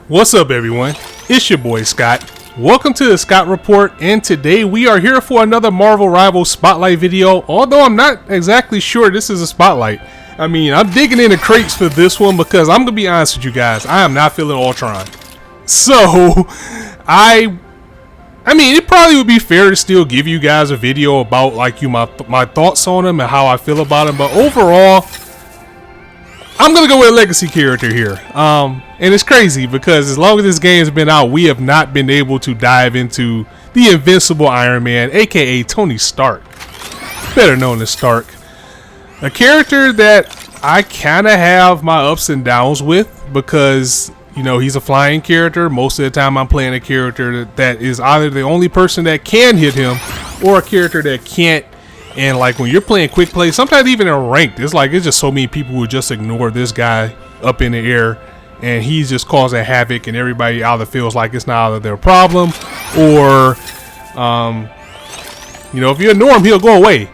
What's up, everyone? It's your boy Scott. Welcome to the Scott Report, and today we are here for another Marvel Rivals Spotlight video, although I'm not exactly sure this is a spotlight. I mean, I'm digging into crates for this one because I'm gonna be honest with you guys, I am not feeling Ultron. So, I mean, it probably would be fair to still give you guys a video about like my thoughts on him and how I feel about him, but overall, I'm gonna go with a legacy character here. And it's crazy because as long as this game has been out, we have not been able to dive into the Invincible Iron Man, aka Tony Stark, better known as Stark. A character that I kind of have my ups and downs with because, you know, he's a flying character. Most of the time I'm playing a character that is either the only person that can hit him or a character that can't. And like when you're playing quick play, sometimes even in ranked, it's just so many people who just ignore this guy up in the air and he's just causing havoc, and everybody either feels like it's not either their problem or, you know, if you ignore him, he'll go away,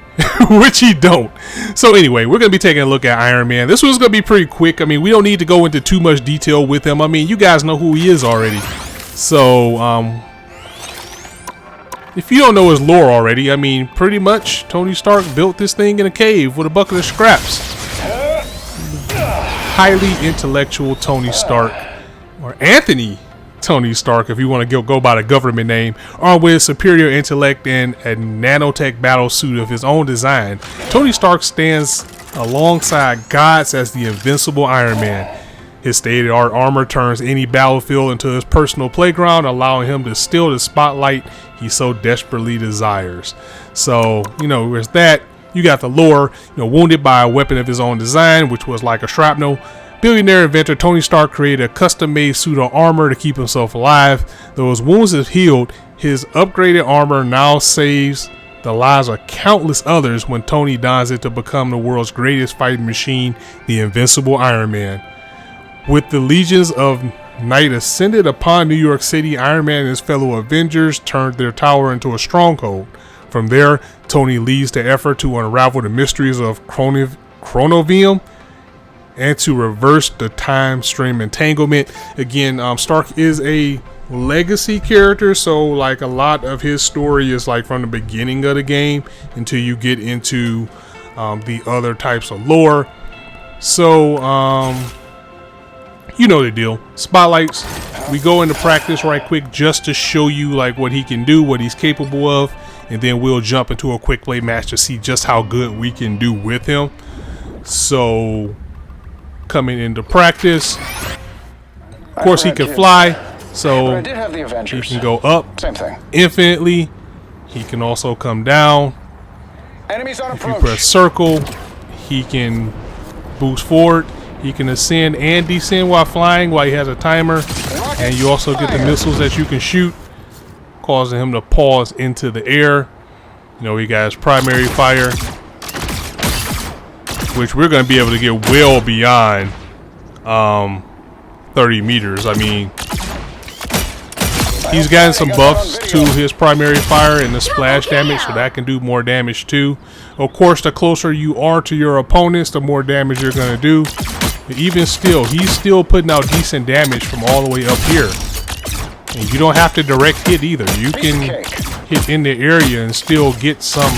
which he don't. So anyway, we're going to be taking a look at Iron Man. This one's going to be pretty quick. I mean, we don't need to go into too much detail with him. I mean, you guys know who he is already. So, if you don't know his lore already, I mean, pretty much Tony Stark built this thing in a cave with a bucket of scraps. Highly intellectual Tony Stark, or Anthony Tony Stark, if you want to go by the government name, armed with superior intellect and a nanotech battle suit of his own design. Tony Stark stands alongside gods as the Invincible Iron Man. His state-of-the-art armor turns any battlefield into his personal playground, allowing him to steal the spotlight he so desperately desires. So, you know, there's that. You got the lore, you know, wounded by a weapon of his own design, which was like a shrapnel. Billionaire inventor Tony Stark created a custom-made suit of armor to keep himself alive. Though his wounds have healed, his upgraded armor now saves the lives of countless others when Tony dons it to become the world's greatest fighting machine, the Invincible Iron Man. With the legions of night ascended upon New York City, Iron Man and his fellow Avengers turned their tower into a stronghold. From there, Tony leads the effort to unravel the mysteries of Chronovium and to reverse the time stream entanglement. Again, Stark is a legacy character, so like a lot of his story is like from the beginning of the game until you get into the other types of lore. So, you know the deal. Spotlights. We go into practice right quick just to show you like what he can do, what he's capable of, and then we'll jump into a quick play match to see just how good we can do with him. So, coming into practice, of course he can fly, so he can go up infinitely. He can also come down. If you press circle, he can boost forward. He can ascend and descend while flying, while he has a timer, and you also get the missiles that you can shoot, causing him to pause into the air. You know, he got his primary fire, which we're going to be able to get well beyond 30 meters. I mean, he's gotten some buffs to his primary fire and the splash damage, so that can do more damage too. Of course, the closer you are to your opponents, the more damage you're going to do. But even still, he's still putting out decent damage from all the way up here. And you don't have to direct hit either. You can hit in the area and still get some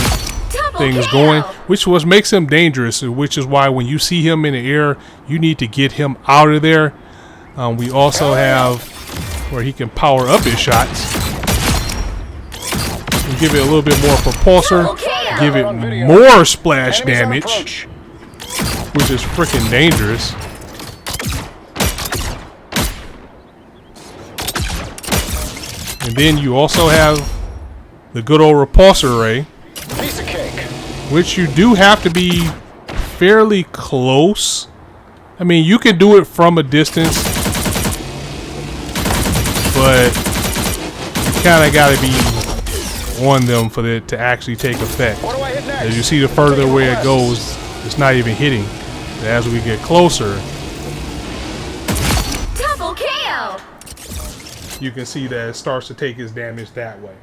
things going, which makes him dangerous, which is why when you see him in the air, you need to get him out of there. We also have where he can power up his shots and give it a little bit more propulsor, give it more splash damage, which is freaking dangerous. And then you also have the good old repulsor ray, which you do have to be fairly close. I mean, you can do it from a distance, but you kind of got to be on them for it to actually take effect. As you see, the further away it goes, it's not even hitting. As we get closer, double KO. You can see that it starts to take his damage that way.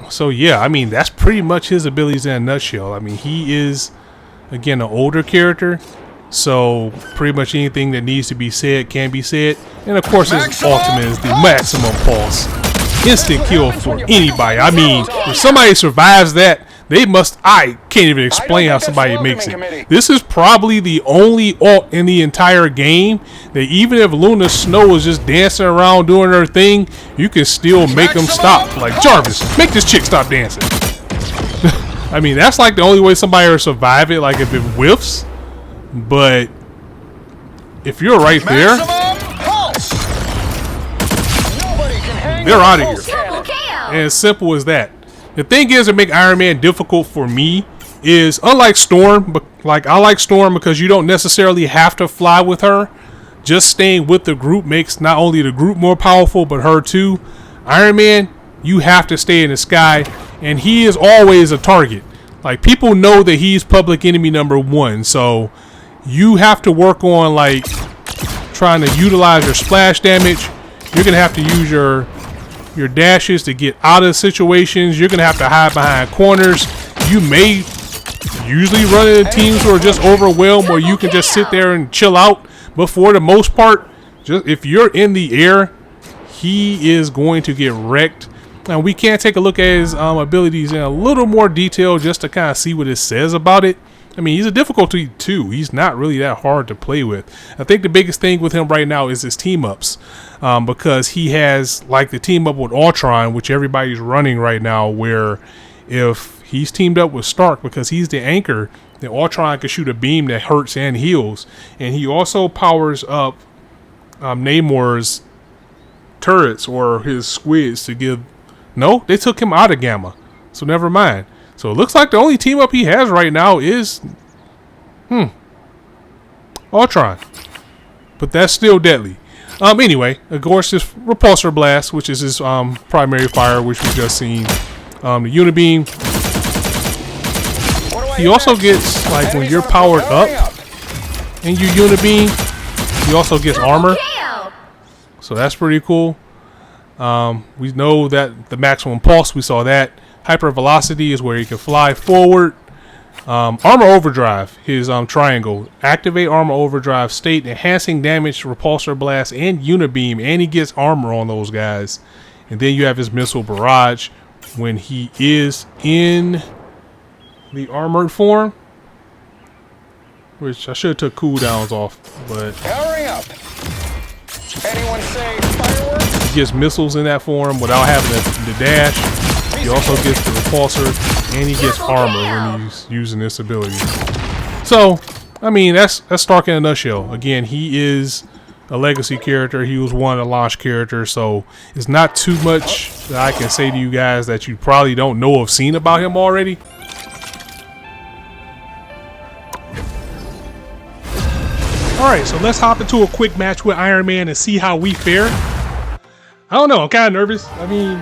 So yeah, I mean, that's pretty much his abilities in a nutshell. I mean, he is, again, an older character, So pretty much anything that needs to be said can be said. And of course his ultimate is the maximum pulse. Instant kill for anybody. I mean, if somebody survives that, they must, I can't even explain how somebody makes it. This is probably the only ult in the entire game that even if Luna Snow is just dancing around doing her thing, you can still make them stop. Like, Jarvis, make this chick stop dancing. I mean, that's like the only way somebody will survive it, like if it whiffs. But if you're right there, they're out of here. And as simple as that. The thing is that make Iron Man difficult for me is, unlike Storm, but like I like Storm because you don't necessarily have to fly with her. Just staying with the group makes not only the group more powerful, but her too. Iron Man, you have to stay in the sky, and he is always a target. Like, people know that he's public enemy #1, so you have to work on like trying to utilize your splash damage. You're gonna have to use your dashes to get out of situations. You're gonna have to hide behind corners. You may usually run into teams who are just overwhelmed, or you can just sit there and chill out. But for the most part, just if you're in the air, he is going to get wrecked. And we can take a look at his abilities in a little more detail just to kind of see what it says about it. I mean, he's a difficulty 2. He's not really that hard to play with. I think the biggest thing with him right now is his team-ups. Because he has, like, the team-up with Ultron, which everybody's running right now, where if he's teamed up with Stark, because he's the anchor, then Ultron can shoot a beam that hurts and heals. And he also powers up Namor's turrets, or his squids, to give... No, they took him out of Gamma. So never mind. So it looks like the only team up he has right now is Ultron. But that's still deadly. Anyway, of course, this Repulsor Blast, which is his primary fire, which we just seen. The Unibeam. He also gets, like, when you're powered up and you Unibeam, he also gets armor. So that's pretty cool. We know that the maximum pulse, we saw that. Hyper velocity is where he can fly forward. Armor overdrive, his triangle. Activate armor overdrive state, enhancing damage, repulsor blast, and unibeam, and he gets armor on those guys. And then you have his missile barrage when he is in the armored form, which I should have took cooldowns off, but hurry up. Anyone say fireworks? He gets missiles in that form without having the dash. He also gets the repulsor, and he gets armor when he's using this ability. So, I mean, that's Stark in a nutshell. Again, he is a legacy character. He was one of the launch characters, so it's not too much that I can say to you guys that you probably don't know or seen about him already. Alright, so let's hop into a quick match with Iron Man and see how we fare. I don't know, I'm kind of nervous. I mean,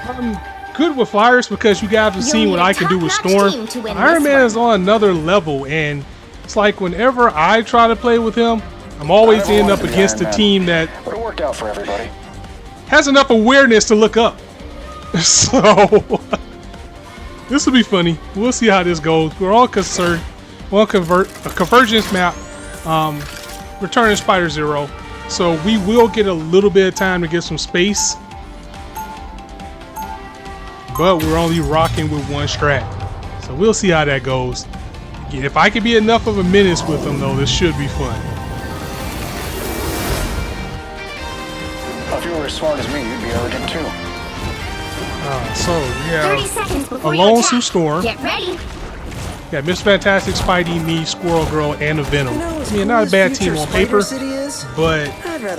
I'm good with flyers because you guys have seen what I can do with Storm. Iron Man is on another level, and it's like whenever I try to play with him, I'm always end up against a team that would have worked out for everybody. Has enough awareness to look up. So this will be funny. We'll see how this goes. We're all concerned. We'll a convergence map. Returning Spider Zero, so we will get a little bit of time to get some space, but we're only rocking with one strat, so we'll see how that goes. If I can be enough of a menace with them, though, this should be fun. If you were as smart as me, you'd be arrogant too. So yeah, Alone Sue Storm. Get ready. Got Miss Fantastic, Spidey, me, Squirrel Girl, and a Venom. I mean, not a bad team on paper, but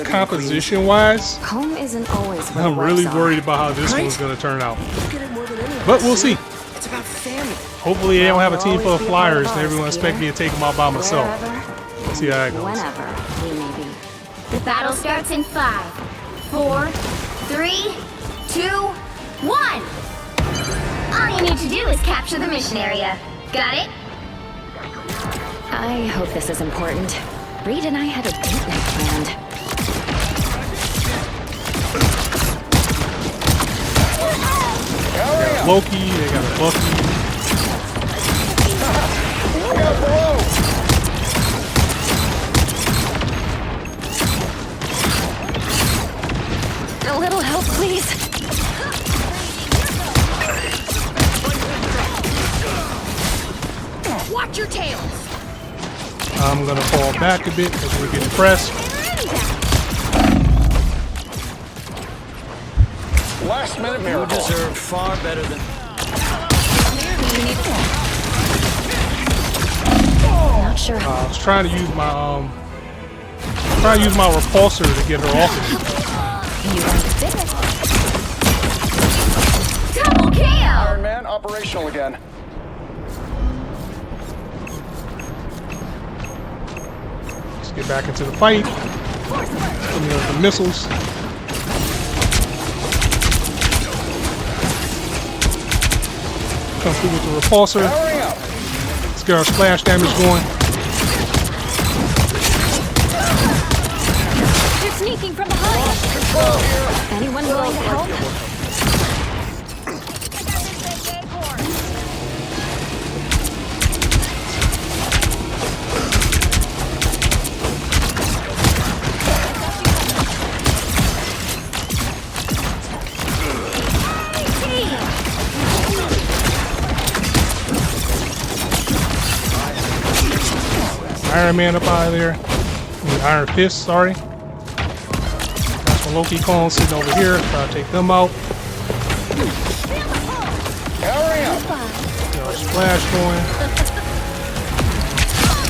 composition-wise, Home isn't always I'm really worried about how this one's going to turn out. But we'll see. It's about family. Hopefully they don't have a team full of flyers and everyone expect me to take them out by myself. Let's see how that goes. Whenever we may be. The battle starts in 5, 4, 3, 2, 1. All you need to do is capture the mission area. Got it? I hope this is important. Reed and I had a date night planned. They got Loki, they got a Bucky. Help, please. Watch your tails. I'm gonna fall back a bit because we're getting pressed. Last minute You miracle. deserve far better than. Not sure how. I was trying to use my repulsor to get her off of me. You understand? Double kill! Iron Man operational again. Let's get back into the fight. Put me with the missiles. Come through with the repulsor. Powering up. Let's get our splash damage going. They're sneaking from behind. Control here. Anyone willing to help? Iron Man up out of there. I mean, Iron Fist, sorry. Got some Loki clones sitting over here. Try to take them out. Powering up. Get our splash going.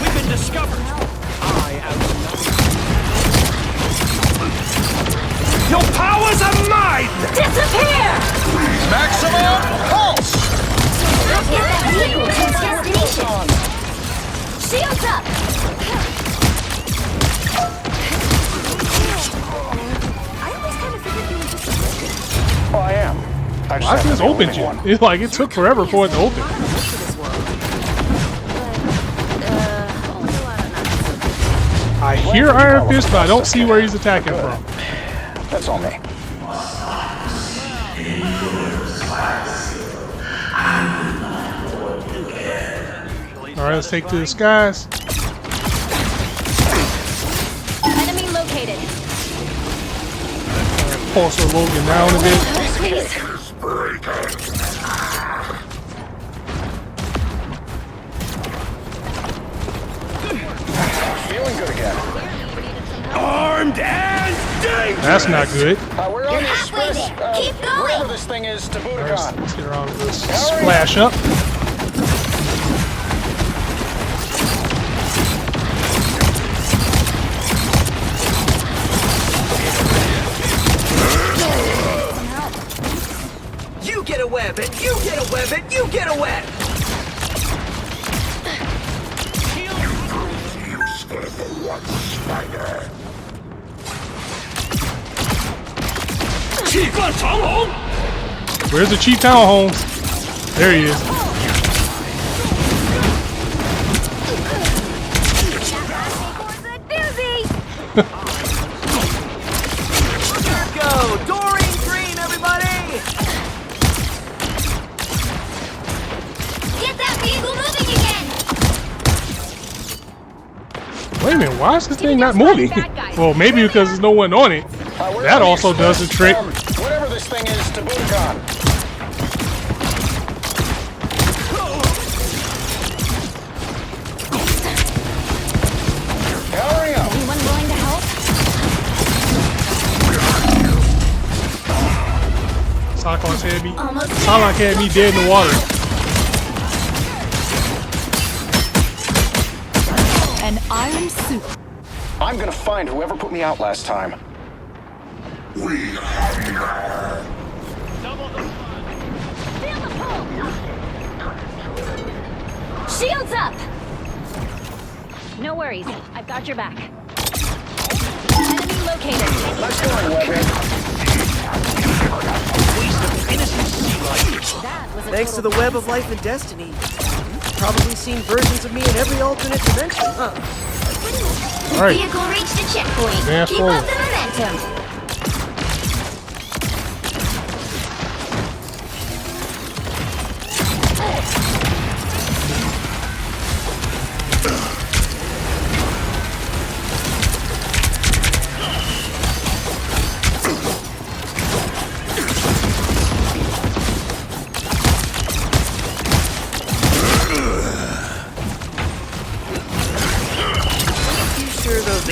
We've been discovered. I am. Your powers are mine. Disappear! Maximum pulse. Let's get that vehicle to its destination! Shields up! Oh, I am. I just Why have is this to be a open winning one. yet? It's like it took forever for it to open. I hear Iron Fist, but I don't see where he's attacking from. That's all me. Alright, let's take to the skies. Enemy located. Pulse our Logan down a bit. Feeling good again. Armed and dangerous. That's not good. We're on You're the halfway express. there. Keep going. Whatever this thing is to Alright, Budokan. let's get around with this splash up. You get a web, and you get a web, and you get a web. Where's the Chief Townhome? There he is. Go, Doreen Green, everybody. Get that vehicle moving again! Wait a minute, why is this thing not moving? Well, maybe because there's no one on it. We're That on the also does the express. trick. Whatever this thing is to Budokan. Powering up. Anyone willing to help? Cyclops had me. Almost there. Cyclops had me dead in the water. An iron suit. I'm gonna find whoever put me out last time. Shields up! No worries. I've got your back. Enemy located. Nice going, Webby. That was a Thanks to the total web of life and destiny, you've probably seen versions of me in every alternate dimension, huh? Alright, Vehicle reached a checkpoint. Advance Keep forward. up the momentum.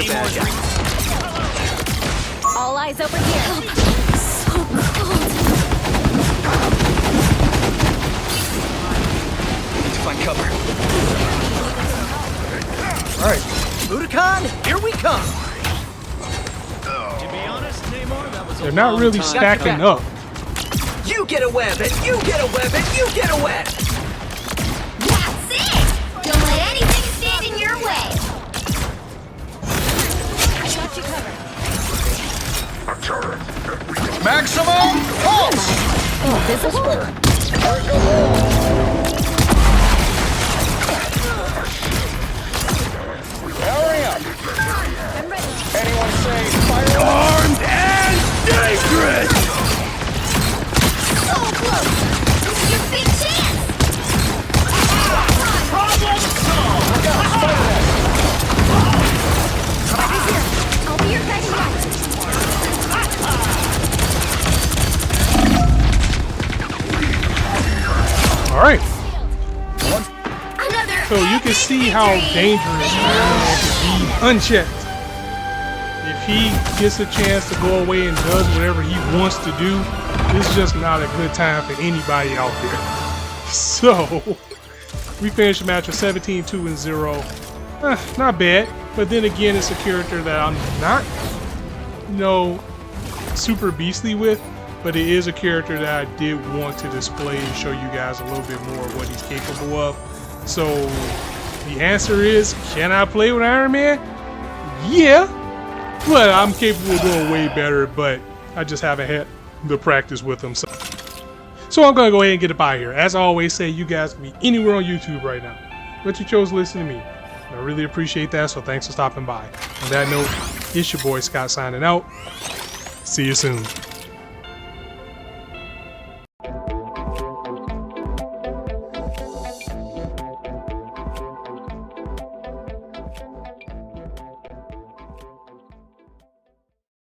a bad guy. All eyes over here. So cold. Need to find cover. Alright, Budokan, here we come! They're not really stacking up. You get a web, and you get a web, and you get a web! That's it! Don't let anything stand in your way. Got you covered. Maximum pulse! Invisible. Hurry up! I'm ready. Anyone say fire? Armed and dangerous! So close. This is your big chance. Problem solved! I got a spider. Spider's here. I'll be your guiding light. All right. Another So you can see how dangerous Iron Man can be unchecked. If he gets a chance to go away and does whatever he wants to do, it's just not a good time for anybody out there. So we finished the match with 17-2-0. Not bad, but then again, it's a character that I'm not, super beastly with. But it is a character that I did want to display and show you guys a little bit more of what he's capable of. So the answer is, can I play with Iron Man? Yeah, but I'm capable of doing way better, but I just haven't had the practice with him. So I'm going to go ahead and get up out of here. As I always say, you guys can be anywhere on YouTube right now, but you chose to listen to me. I really appreciate that, so thanks for stopping by. On that note, it's your boy Scott signing out. See you soon.